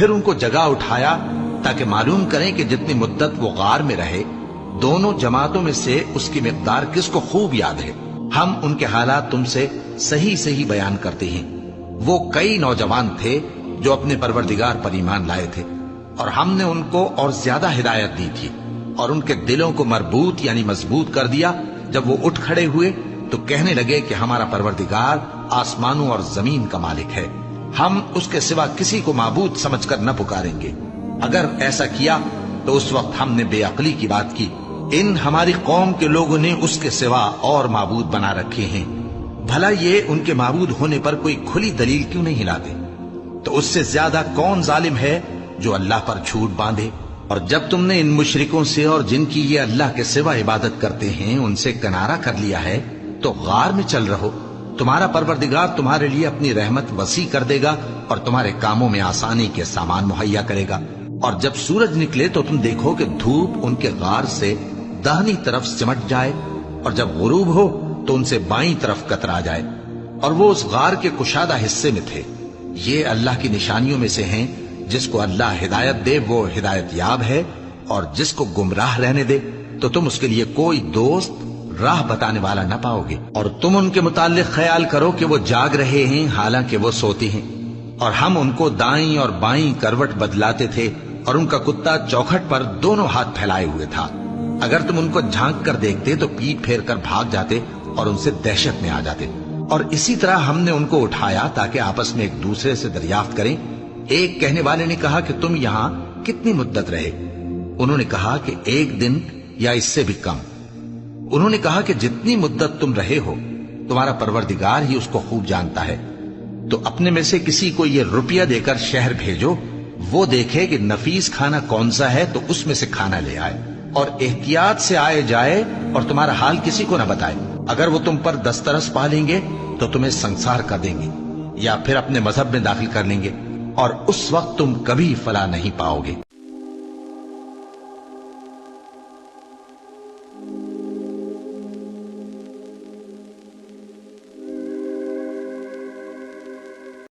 پھر ان کو جگا اٹھایا تاکہ معلوم کریں کہ جتنی مدت وہ غار میں رہے دونوں جماعتوں میں سے اس کی مقدار کس کو خوب یاد ہے۔ ہم ان کے حالات تم سے صحیح صحیح بیان کرتے ہیں۔ وہ کئی نوجوان تھے جو اپنے پروردگار پر ایمان لائے تھے، اور ہم نے ان کو اور زیادہ ہدایت دی تھی، اور ان کے دلوں کو مربوط یعنی مضبوط کر دیا۔ جب وہ اٹھ کھڑے ہوئے تو کہنے لگے کہ ہمارا پروردگار آسمانوں اور زمین کا مالک ہے، ہم اس کے سوا کسی کو معبود سمجھ کر نہ پکاریں گے۔ اگر ایسا کیا تو اس وقت ہم نے بے عقلی کی بات کی۔ ان ہماری قوم کے لوگوں نے اس کے سوا اور معبود بنا رکھے ہیں، بھلا یہ ان کے معبود ہونے پر کوئی کھلی دلیل کیوں نہیں لاتے؟ تو اس سے زیادہ کون ظالم ہے جو اللہ پر جھوٹ باندھے؟ اور جب تم نے ان مشرکوں سے اور جن کی یہ اللہ کے سوا عبادت کرتے ہیں ان سے کنارہ کر لیا ہے تو غار میں چل رہو، تمہارا پروردگار تمہارے لیے اپنی رحمت وسیع کر دے گا اور تمہارے کاموں میں آسانی کے سامان مہیا کرے گا۔ اور جب سورج نکلے تو تم دیکھو کہ دھوپ ان کے غار سے داہنی طرف سمٹ جائے، اور جب غروب ہو تو ان سے بائیں طرف کترا جائے، اور وہ اس غار کے کشادہ حصے میں تھے۔ یہ اللہ کی نشانیوں میں سے ہیں، جس کو اللہ ہدایت دے وہ ہدایت یاب ہے، اور جس کو گمراہ رہنے دے تو تم اس کے لیے کوئی دوست راہ بتانے والا نہ پاؤ گے۔ اور تم ان کے متعلق خیال کرو کہ وہ جاگ رہے ہیں حالانکہ وہ سوتے ہیں، اور ہم ان کو دائیں اور بائیں کروٹ بدلاتے تھے، اور ان کا کتا چوکھٹ پر دونوں ہاتھ پھیلائے ہوئے تھا۔ اگر تم ان کو جھانک کر دیکھتے تو پیٹ پھیر کر بھاگ جاتے اور ان سے دہشت میں آ جاتے۔ اور اسی طرح ہم نے ان کو اٹھایا تاکہ آپس میں ایک دوسرے سے دریافت کریں۔ ایک کہنے والے نے کہا کہ تم یہاں کتنی مدت رہے؟ انہوں نے کہا کہ 1 دن یا اس سے بھی کم۔ انہوں نے کہا کہ جتنی مدت تم رہے ہو تمہارا پروردگار ہی اس کو خوب جانتا ہے، تو اپنے میں سے کسی کو یہ روپیہ دے کر شہر بھیجو، وہ دیکھے کہ نفیس کھانا کون سا ہے تو اس میں سے کھانا لے آئے، اور احتیاط سے آئے جائے اور تمہارا حال کسی کو نہ بتائے۔ اگر وہ تم پر دسترس پا لیں گے تو تمہیں سنسار کر دیں گے یا پھر اپنے مذہب میں داخل کر لیں گے، اور اس وقت تم کبھی فلاح نہیں پاؤ گے۔